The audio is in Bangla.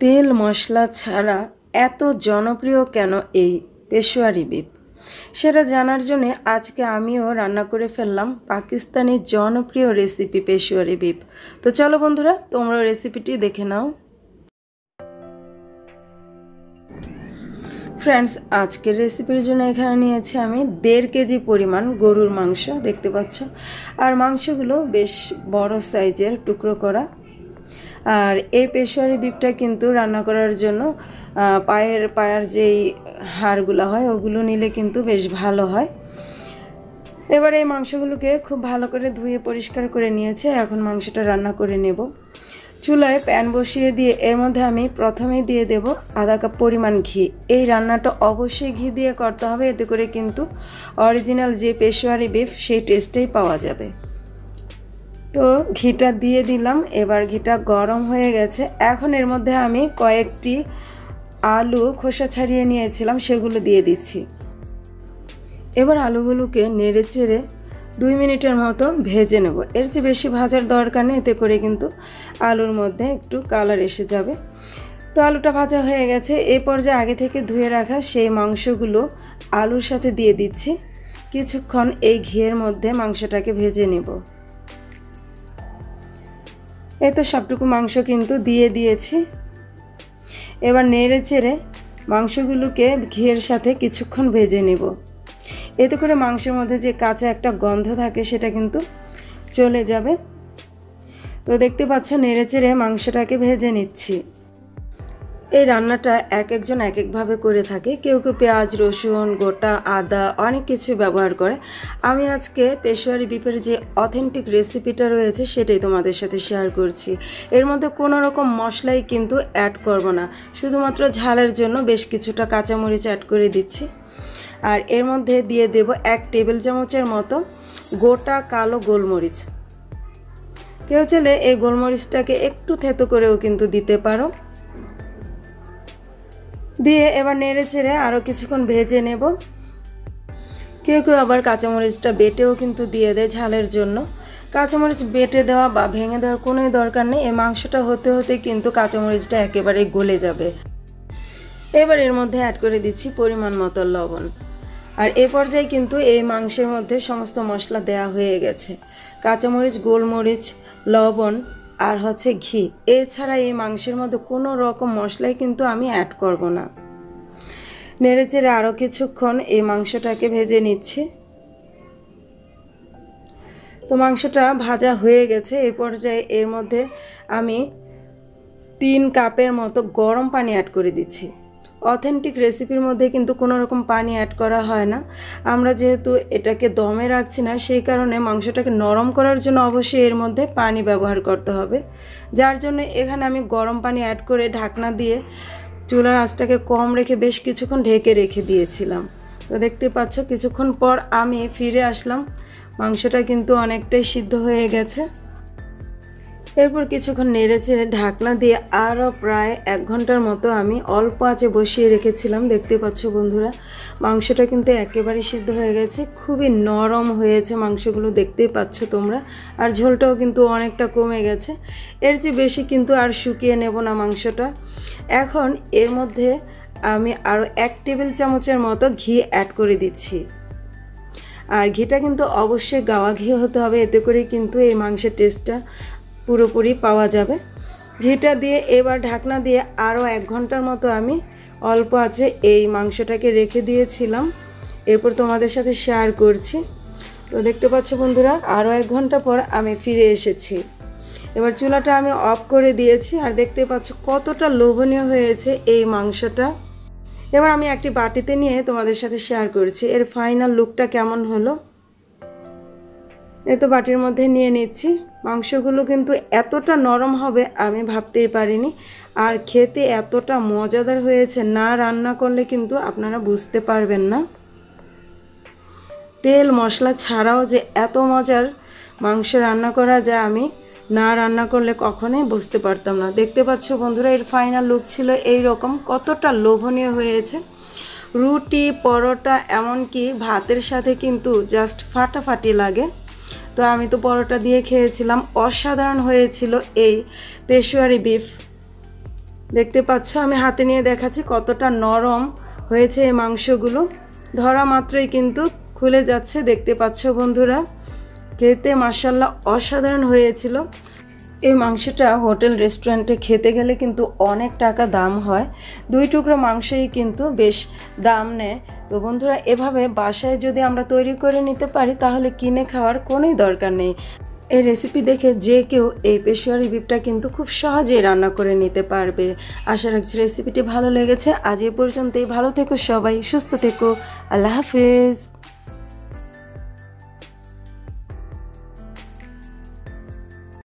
তেল মশলা ছাড়া এত জনপ্রিয় কেন এই পেশোয়ারি বিফ, সেটা জানার জন্য আজকে আমিও রান্না করে ফেললাম পাকিস্তানি জনপ্রিয় রেসিপি পেশোয়ারি বিফ। তো চলো বন্ধুরা, তোমরা রেসিপিটি দেখে নাও। ফ্রেন্ডস, আজকের রেসিপির জন্য এখানে নিয়েছি আমি 1.5 কেজি পরিমাণ গরুর মাংস, দেখতে পাচ্ছ। আর মাংসগুলো বেশ বড় সাইজের টুকরো করা। আর এই পেশোয়ারি বিফটা কিন্তু রান্না করার জন্য পায়ের যেই হাড়গুলো হয় ওগুলো নিলে কিন্তু বেশ ভালো হয়। এবার এই মাংসগুলোকে খুব ভালো করে ধুয়ে পরিষ্কার করে নিয়েছে। এখন মাংসটা রান্না করে নেব। চুলায় প্যান বসিয়ে দিয়ে এর মধ্যে আমি প্রথমেই দিয়ে দেব আধা কাপ পরিমাণ ঘি। এই রান্নাটা অবশ্যই ঘি দিয়ে করতে হবে, এতে করে কিন্তু অরিজিনাল যে পেশোয়ারি বিফ সেই টেস্টেই পাওয়া যাবে। তো ঘিটা দিয়ে দিলাম। এবার ঘিটা গরম হয়ে গেছে। এখন এর মধ্যে আমি কয়েকটি আলু খোসা ছাড়িয়ে নিয়েছিলাম, সেগুলো দিয়ে দিচ্ছি। এবার আলুগুলোকে নেড়ে চেড়ে 2 মিনিটের মতো ভেজে নেব। এর চেয়ে বেশি ভাজার দরকার নেই, এতে করে কিন্তু আলুর মধ্যে একটু কালার এসে যাবে। তো আলুটা ভাজা হয়ে গেছে। এই পর্যায়ে আগে থেকে ধুয়ে রাখা সেই মাংসগুলো আলুর সাথে দিয়ে দিচ্ছি। কিছুক্ষণ এই ঘিয়ের মধ্যে মাংসটাকে ভেজে নেব। এই তো সবটুকু মাংস কিন্তু দিয়ে দিয়েছি। এবার নেড়ে চেড়ে মাংসগুলোকে ঘিয়ের সাথে কিছুক্ষণ ভেজে নেব। এতে করে মাংসের মধ্যে যে কাঁচা একটা গন্ধ থাকে সেটা কিন্তু চলে যাবে। তো দেখতে পাচ্ছ নেড়ে চেড়ে মাংসটাকে ভেজে নিচ্ছি। এই রান্নাটা একজন এক একভাবে করে থাকে। কেউ কেউ পেঁয়াজ, রসুন, গোটা আদা অনেক কিছু ব্যবহার করে। আমি আজকে পেশোয়ারি বিফের যে অথেন্টিক রেসিপিটা রয়েছে সেটাই তোমাদের সাথে শেয়ার করছি। এর মধ্যে কোনো রকম মশলাই কিন্তু অ্যাড করব না, শুধুমাত্র ঝালের জন্য বেশ কিছুটা কাঁচামরিচ অ্যাড করে দিচ্ছি। আর এর মধ্যে দিয়ে দেব 1 টেবিল চামচের মতো গোটা কালো গোলমরিচ। কেউ চাইলে এই গোলমরিচটাকে একটু থেতো করেও কিন্তু দিতে পারো। দিয়ে এবার নেড়ে চেড়ে আরও কিছুক্ষণ ভেজে নেব। কেউ কেউ আবার কাঁচামরিচটা বেটেও কিন্তু দিয়ে দেয় ঝালের জন্য। কাঁচামরিচ বেটে দেওয়া বা ভেঙে দেওয়ার কোনোই দরকার নেই। এই মাংসটা হতে হতে কিন্তু কাঁচামরিচটা একেবারে গলে যাবে। এবার এর মধ্যে অ্যাড করে দিচ্ছি পরিমাণ মতো লবণ। আর এ পর্যায়ে কিন্তু এই মাংসের মধ্যে সমস্ত মশলা দেয়া হয়ে গেছে। কাঁচামরিচ, গোলমরিচ, লবণ আর হচ্ছে ঘি। এছাড়া এই মাংসের মধ্যে কোনো রকম মশলাই কিন্তু আমি অ্যাড করব না। নেড়ে চেড়ে আরও কিছুক্ষণ এই মাংসটাকে ভেজে নিচ্ছি। তো মাংসটা ভাজা হয়ে গেছে। এই পর্যায়ে এর মধ্যে আমি 3 কাপের মতো গরম পানি অ্যাড করে দিচ্ছি। অথেন্টিক রেসিপির মধ্যে কিন্তু কোনো রকম পানি অ্যাড করা হয় না। আমরা যেহেতু এটাকে দমে রাখছি না, সেই কারণে মাংসটাকে নরম করার জন্য অবশ্যই এর মধ্যে পানি ব্যবহার করতে হবে। যার জন্য এখানে আমি গরম পানি অ্যাড করে ঢাকনা দিয়ে চুলার আঁচটাকে কম রেখে বেশ কিছুক্ষণ ঢেকে রেখে দিয়েছিলাম। তো দেখতে পাচ্ছ কিছুক্ষণ পর আমি ফিরে আসলাম। মাংসটা কিন্তু অনেকটাই সিদ্ধ হয়ে গেছে। এরপর কিছুক্ষণ নেড়ে চেড়ে ঢাকনা দিয়ে আরও প্রায় 1 ঘন্টার মতো আমি অল্প আঁচে বসিয়ে রেখেছিলাম। দেখতে পাচ্ছ বন্ধুরা, মাংসটা কিন্তু একেবারে সিদ্ধ হয়ে গেছে। খুবই নরম হয়েছে মাংসগুলো, দেখতেই পাচ্ছ তোমরা। আর ঝোলটাও কিন্তু অনেকটা কমে গেছে। এর চেয়ে বেশি কিন্তু আর শুকিয়ে নেব না মাংসটা। এখন এর মধ্যে আমি আরও 1 টেবিল চামচের মতো ঘি অ্যাড করে দিচ্ছি। আর ঘিটা কিন্তু অবশ্যই গাওয়া ঘি হতে হবে, এতে করে কিন্তু এই মাংসের টেস্টটা পুরোপুরি পাওয়া যাবে। ঘিটা দিয়ে এবার ঢাকনা দিয়ে আরও 1 ঘন্টার মতো আমি অল্প আঁচে এই মাংসটাকে রেখে দিয়েছিলাম। এরপর তোমাদের সাথে শেয়ার করছি। তো দেখতে পাচ্ছ বন্ধুরা, আরও 1 ঘন্টা পর আমি ফিরে এসেছি। এবার চুলাটা আমি অফ করে দিয়েছি। আর দেখতে পাচ্ছ কতটা লোভনীয় হয়েছে এই মাংসটা। এবার আমি একটি বাটিতে নিয়ে তোমাদের সাথে শেয়ার করছি এর ফাইনাল লুকটা কেমন হলো। এই তো বাটির মধ্যে নিয়ে নিচ্ছি। মাংসগুলো কিন্তু এতটা নরম হবে আমি ভাবতেই পারিনি। আর খেতে এতটা মজাদার হয়েছে, না রান্না করলে কিন্তু আপনারা বুঝতে পারবেন না। তেল মশলা ছাড়াও যে এত মজার মাংস রান্না করা যায় আমি না রান্না করলে কখনোই বুঝতে পারতাম না। দেখতে পাচ্ছ বন্ধুরা, এর ফাইনাল লুক ছিল এই রকম। কতটা লোভনীয় হয়েছে। রুটি, পরোটা এমনকি ভাতের সাথে কিন্তু জাস্ট ফাটাফাটি লাগে। তো আমি তো পরোটা দিয়ে খেয়েছিলাম। অসাধারণ হয়েছিল এই পেশোয়ারি বিফ। দেখতে পাচ্ছ আমি হাতে নিয়ে দেখাচ্ছি কতটা নরম হয়েছে এই মাংসগুলো। ধরা মাত্রই কিন্তু খুলে যাচ্ছে, দেখতে পাচ্ছ বন্ধুরা। খেতে মাশাআল্লাহ অসাধারণ হয়েছিল। এই মাংসটা হোটেল রেস্টুরেন্টে খেতে গেলে কিন্তু অনেক টাকা দাম হয়, 2 টুকরো মাংসই কিন্তু বেশ দাম নেয়। তো বন্ধুরা, এভাবে বাসায় যদি আমরা তৈরি করে নিতে পারি তাহলে কিনে খাওয়ার কোনোই দরকার নেই। এই রেসিপি দেখে যে কেউ এই পেশোয়ারি বিফটা কিন্তু খুব সহজেই রান্না করে নিতে পারবে। আশা রাখছি রেসিপিটি ভালো লেগেছে। আজ এই পর্যন্তই। ভালো থেকো সবাই, সুস্থ থেকো। আল্লাহ হাফেজ।